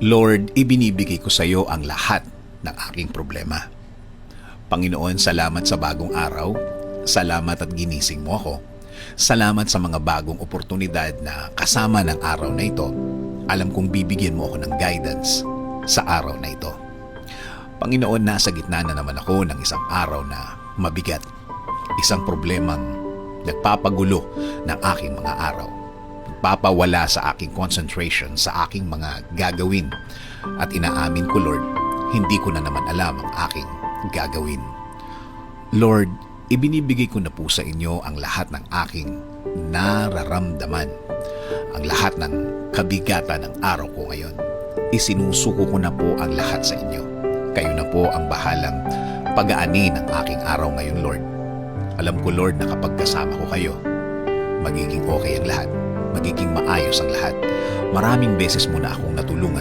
Lord, ibinibigay ko sa iyo ang lahat ng aking problema. Panginoon, salamat sa bagong araw. Salamat at ginising mo ako. Salamat sa mga bagong oportunidad na kasama ng araw na ito. Alam kong bibigyan mo ako ng guidance sa araw na ito. Panginoon, nasa gitna na naman ako ng isang araw na mabigat. Isang problemang nagpapagulo ng aking mga araw. Nagpapawala sa aking concentration sa aking mga gagawin. At inaamin ko, Lord, hindi ko na naman alam ang aking gagawin. Lord, ibinibigay ko na po sa inyo ang lahat ng aking nararamdaman. Ang lahat ng kabigatan ng araw ko ngayon. Isinusuko ko na po ang lahat sa inyo. Kayo na po ang bahalang pag-aani ng aking araw ngayon, Lord. Alam ko, Lord, na kapag kasama ko kayo, magiging okay ang lahat. Magiging maayos ang lahat. Maraming beses mo na akong natulungan.